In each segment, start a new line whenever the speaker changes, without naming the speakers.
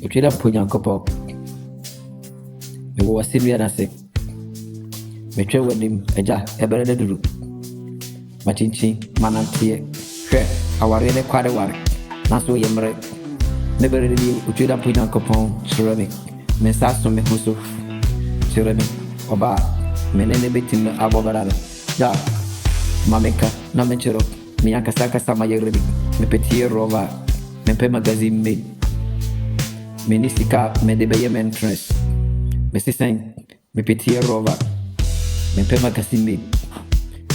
Otweda ponyankopo. Me wo wasibia na se. Me twe wadim eja ebere de duru. Machinchi manantie. Hwe aware ne kware ware. Naso yemre. Me bere de otweda ponyankopo chiremi. Me saso me huso. Chiremi. Oba menene betim abobara. Ja. Mameka na menchero. Me yankasa kasa mayerebi. Me petit rover. Me pe magazine me. Me nisika me de beye mentress. Me sisen me petit rover. Me pe magazine me.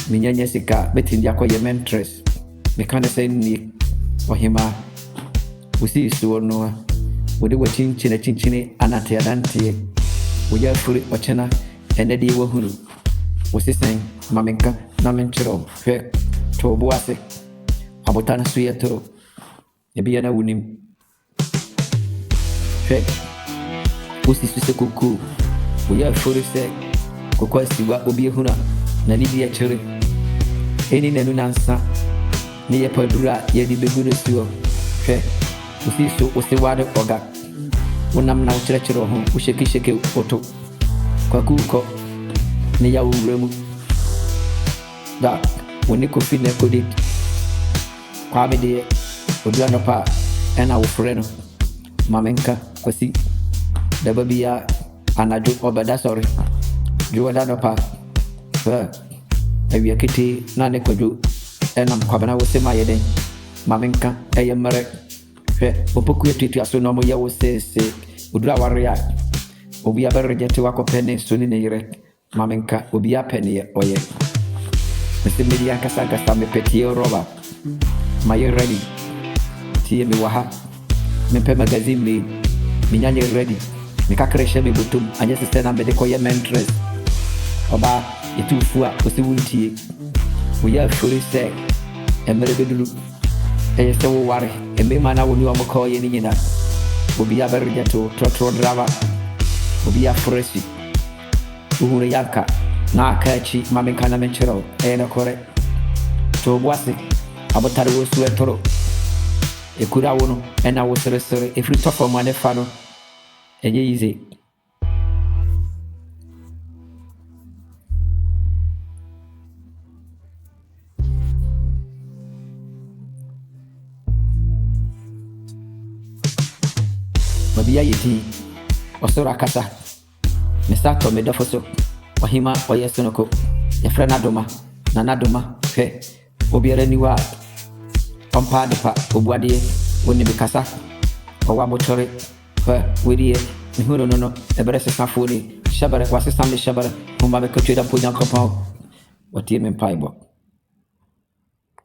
Me nyanya sika betin dia koye mentress. Me kana say ni ohima. Usi so no. Wode chinchine anate adante. Woya furi ochena ene di wo hunu. Usisen mamenka na menchero. Hwe to boase. Abotana suya toro. Ebi na wunim. Hwe usi suse kuku. Woya furi se kokwa siwa obi huna na libi ya chere. Eni nenu nansa. Ni ye padura ye di beguru siwo. Hwe usi so usi wade oga. Wonam na chere ho usheke oto. Kwaku ko ni ya uremu. Da woni kofi ne kodi. Kwa me de odua no pa ena wo freno. Mamenka kwasi daba bia anaju obeda sorry. Juwada no pa. Ewi akiti na ne koju enam kwabana wo se mayeden. Mamenka eyemre. Opoku yetitu aso no mo ye wo se odura waria. Obi aberejete wakopene soni ne yire. Mamenka obi apene oye. Mr. Media kasa me petit roba. My ready. Tie me waha. Me pe magazine me. Me nyanye ready. Me kakreshe me butum. Anya se na me de koye mentress. Oba etu fua osi wuntie. We ya furi se. Emre bedulu. Eye se wo ware. Embe mana woni o mko ye ni nyina. Obi aberja to trotro driver. Obi ya freshi. Uhuru yanka. Na akachi mamenka na menchero. Na kore. To boase. Abotare wo su etoro. Ekura wono ena wo sere efri tofo mane fa no. Enye easy. Mabia yiti osora kasa. Mesato me dofoso. Wahima oyesonoko. Yefra nadoma. Na nadoma. He. Obiara niwa. Pampa de pa obuade woni be kasa. Owa mochore. He. Wedie. Mihuro no. Ebere se safoni. Shabare kwase samle shabare. Mumba be kotweda ponyankopa. Watie me mpaibo.